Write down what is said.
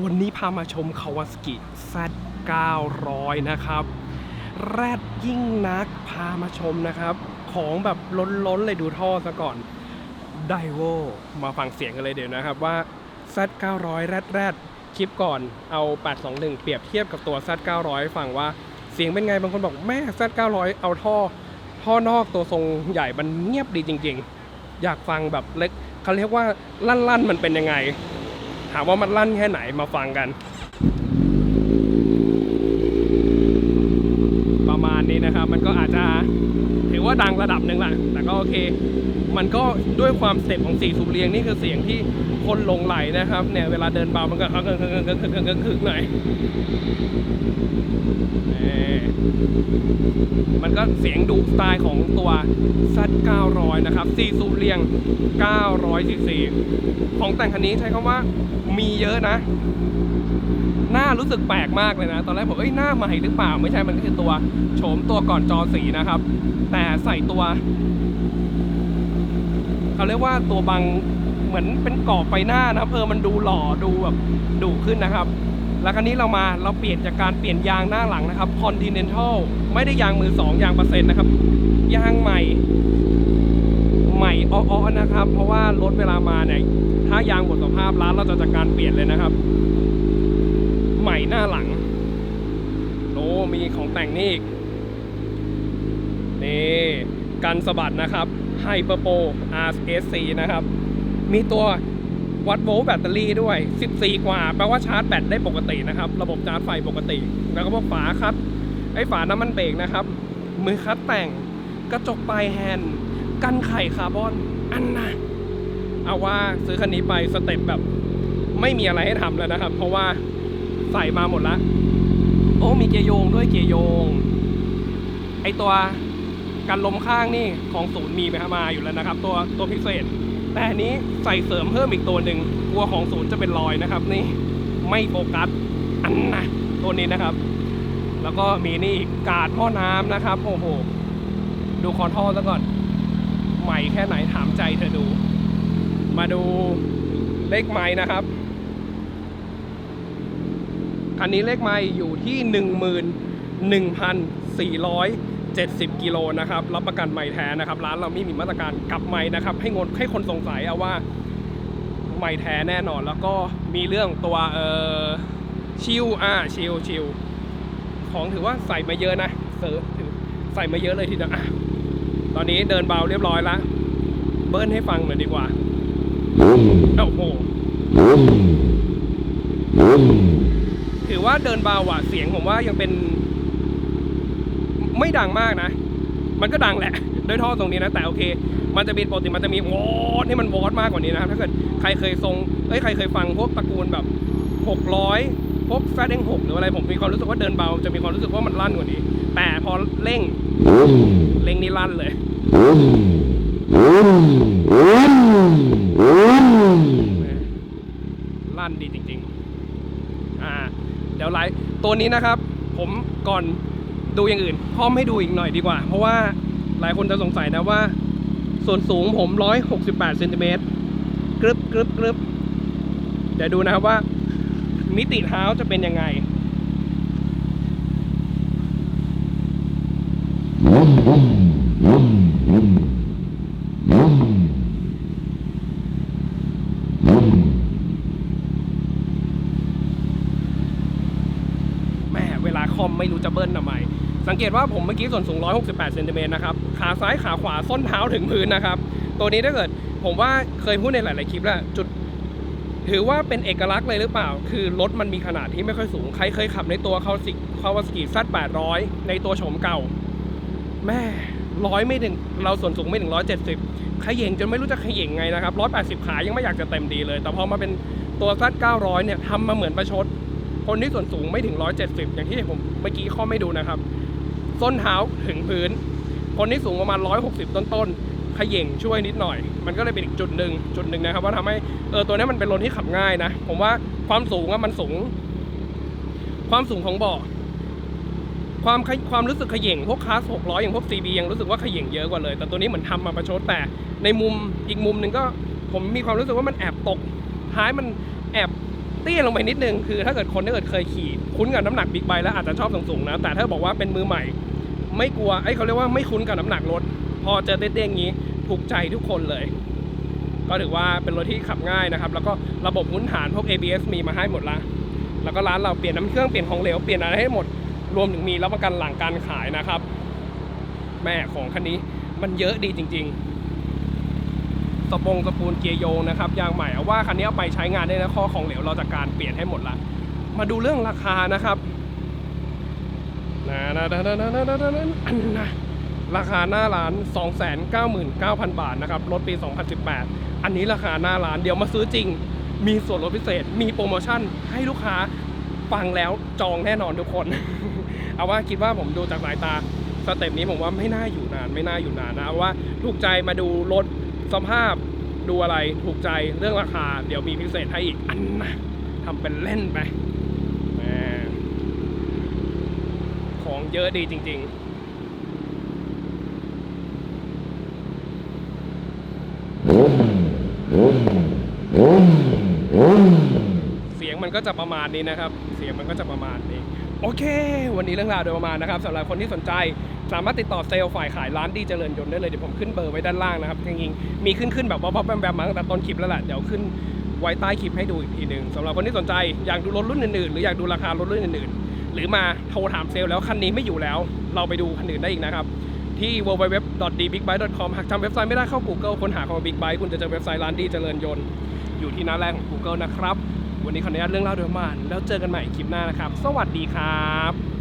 วันนี้พามาชม Kawasaki Z900 นะครับแรดยิ่งนักพามาชมนะครับของแบบล้นเลยดูท่อซะก่อนไดโวมาฟังเสียงกันเลยเดี๋ยวนะครับว่า Z900 แรดคลิปก่อนเอา821เปรียบเทียบกับตัว Z900 ฟังว่าเสียงเป็นไงบางคนบอกแม่ Z900 เอาท่อนอกตัวทรงใหญ่มันเงียบดีจริงๆอยากฟังแบบเล็กเขาเรียกว่าลั่นมันเป็นยังไงถามว่ามันลั่นแค่ไหนมาฟังกันประมาณนี้นะครับมันก็อาจจะถือว่าดังระดับหนึ่งแหละแต่ก็โอเคมันก็ด้วยความสเต็ปของ4สูบเรียงนี่คือเสียงที่คนหลงไหลนะครับเนี่ยเวลาเดินเบามันก็คึกหน่อยมันก็เสียงดูสไตล์ของตัว Z900 นะครับ4สูบเรียง900 cc ของแต่งคันนี้ใช้คำว่ามีเยอะนะหน้ารู้สึกแปลกมากเลยนะตอนแรกผมหน้าใหม่หรือเปล่าไม่ใช่มันก็คือตัวโฉมตัวก่อนจอสีนะครับแต่ใส่ตัวเขาเรียกว่าตัวบังเหมือนเป็นกรอบไฟหน้านะมันดูหล่อดูแบบดุขึ้นนะครับแล้วคันนี้เราเปลี่ยนจากการเปลี่ยนยางหน้าหลังนะครับ Continental ไม่ได้ยางมือ2ยางเปอร์เซ็นต์นะครับยางใหม่อ้อนะครับเพราะว่ารถเวลามาเนี่ยถ้ายางหมดสภาพร้านเราจะจัดการเปลี่ยนเลยนะครับใหม่หน้าหลังโอ้มีของแต่งนี่อีกนี่กันสะบัดนะครับ Hyperpo RSC นะครับมีตัววัดโวลต์แบตเตอรี่ด้วย14กว่าแปลว่าชาร์จแบตได้ปกตินะครับระบบชาร์จไฟปกติแล้วก็พวกฝาคัดฝาน้ำมันเบรกนะครับมือคัดแต่งกระจกปลายแฮนด์กันไข่คาร์บอนอันนะเอาว่าซื้อคันนี้ไปสเต็ปแบบไม่มีอะไรให้ทำแล้วนะครับเพราะว่าใส่มาหมดละโอ้มีเกียร์โยงด้วยเกียร์โยงตัวกันลมข้างนี่ของศูนย์มีมาอยู่แล้วนะครับตัวพิเศษแต่อันนี้ใส่เสริมเพิ่มอีกตัวหนึ่งกลัวของศูนย์จะเป็นรอยนะครับนี่ไม่โฟกัสอันนะตัวนี้นะครับแล้วก็มีนี่กาดท่อน้ำนะครับโอ้โหดูคอท่อซะก่อนใหม่แค่ไหนถามใจเธอดูมาดูเลขไม้นะครับคันนี้เลขไม้อยู่ที่ 11,470 กิโลนะครับรับประกันไม้แท้นะครับร้านเราไม่มีมาตรการกลับไม้นะครับให้คนสงสัยเอาว่าไม้แท้แน่นอนแล้วก็มีเรื่องตัวชิลของถือว่าใส่มาเยอะนะใส่มาเยอะเลยทีเดียวตอนนี้เดินเบาเรียบร้อยแล้วเบิ้ลให้ฟังหน่อยดีกว่าโอ้โหถือว่าเดินเบาอ่ะเสียงผมว่ายังเป็นไม่ดังมากนะมันก็ดังแหละด้วยท่อตรงนี้นะแต่โอเคมันจะมีปกติมันจะมีวอดที่มันวอดมากกว่านี้นะครับถ้าเกิดใครเคยใครเคยฟังพวกตระกูลแบบ600พวกแฟด6หรืออะไรผมมีความรู้สึกว่าเดินเบาจะมีความรู้สึกว่ามันลั่นกว่านี้แต่พอเร่งนี่ลั่นเลยลั่นดีจริงๆเดี๋ยวตัวนี้นะครับผมก่อนดูอย่างอื่นพร้อมให้ดูอีกหน่อยดีกว่าเพราะว่าหลายคนจะสงสัยนะว่าส่วนสูงผม168เซนติเมตรกรึบเดี๋ยวดูนะครับว่ามิติเท้าจะเป็นยังไงแม่เวลาคอมไม่รู้จะเบิ้ลทำไมสังเกตว่าผมเมื่อกี้ส่วนสูง168เซนติเมตรนะครับขาซ้ายขาขวาส้นเท้าถึงพื้นนะครับตัวนี้ถ้าเกิดผมว่าเคยพูดในหลายๆคลิปแล้วจุดถือว่าเป็นเอกลักษณ์เลยหรือเปล่าคือรถมันมีขนาดที่ไม่ค่อยสูงใครเคยขับในตัวKawasaki Z800ในตัวโฉมเก่าแม่ไม่ถึงเราส่วนสูงไม่ถึง170ขย่งจนไม่รู้จะขย่งไงนะครับ180ขายังไม่อยากจะเต็มดีเลยแต่พอมาเป็นตัว Z900 เนี่ยทำมาเหมือนประชดคนที่ส่วนสูงไม่ถึง170อย่างที่ผมเมื่อกี้ข้อไม่ดูนะครับส้นเท้าถึงพื้นคนที่สูงประมาณ160ต้นขย่งช่วยนิดหน่อยมันก็เลยเป็นอีกจุดหนึ่งนะครับว่าทำให้ตัวนี้มันเป็นรถที่ขับง่ายนะผมว่าความสูงมันสูงความสูงของเบาะความรู้สึกขย่งพวกคลาส600อย่างพวก CB ยังรู้สึกว่าขย่งเยอะกว่าเลยแต่ตัวนี้เหมือนทำมาประชดแต่ในมุมอีกมุมหนึ่งก็ผมมีความรู้สึกว่ามันแอบตกท้ายมันแอบ เตี้ยลงไปนิดนึงคือถ้าเกิดเคยขี่คุ้นกับน้ำหนักบิ๊กไบค์แล้วอาจจะชอบสูงๆนะแต่ถ้าบอกว่าเป็นมือใหม่ไม่กลัวเขาเรียกว่าไม่คุ้นกับน้ำหนักรถพอเจอเตี้ยๆอย่างนี้ถูกใจทุกคนเลยก็ถือว่าเป็นรถที่ขับง่ายนะครับแล้วก็ระบบพื้นฐานพวก ABS มีมาให้หมดละแล้วก็ร้านเราเปลี่ยนน้ำเครื่องเปลี่ยนของเหลวเปลี่ยนอะไรให้หมดรวมถึงมีรับประกันหลังการขายนะครับแม่ของคันนี้มันเยอะดีจริงๆสปูลเกียร์โยงนะครับยางใหม่เอาว่าคันนี้เอาไปใช้งานได้นะข้อของเหลวเราจัดการเปลี่ยนให้หมดละมาดูเรื่องราคานะครับราคาหน้าร้าน 299,000 บาทนะครับรถปี 2018 อันนี้ราคาหน้าร้านเดี๋ยวมาซื้อจริงมีส่วนลดพิเศษมีโปรโมชั่นให้ลูกค้าฟังแล้วจองแน่นอนทุกคน เอาว่าคิดว่าผมดูจากสายตาสเต็ปนี้ผมว่าไม่น่าอยู่นานนะว่าถูกใจมาดูรถสภาพดูอะไรถูกใจเรื่องราคาเดี๋ยวมีพิเศษให้อีกอันนะทำเป็นเล่นไปของเยอะดีจริงๆเสียงมันก็จะประมาณนี้นะครับเสียงมันก็จะประมาณนี้โอเควันนี้เรื่องราวโดยประมาณนะครับสำหรับคนที่สนใจสามารถติดต่อเซลล์ฝ่ายขายร้านดีเจริญยนต์ได้เลยเดี๋ยวผมขึ้นเบอร์ไว้ด้านล่างนะครับจริงๆมีขึ้นแบบว่าแบมมาตั้งแต่ต้นคลิปแล้วแหละเดี๋ยวขึ้นไว้ใต้คลิปให้ดูอีกทีหนึ่งสำหรับคนที่สนใจอยากดูรถรุ่นอื่นๆหรืออยากดูราคารถรุ่นอื่นๆหรือมาโทรถามเซลล์แล้วคันนี้ไม่อยู่แล้วเราไปดูคันอื่นได้อีกนะครับที่ www.dbigbike.com หากจำเว็บไซต์ไม่ได้เข้า Google ค้นหาคำว่า Big Bike คุณจะเจอเว็บไซต์ร้านดีเจริญยนต์อยู่ที่หน้าแรกของ Google นะครับวันนี้ขออนุญาตเรื่องเล่าโดยประมาณแล้วเจอกันใหม่คลิปหน้านะครับสวัสดีครับ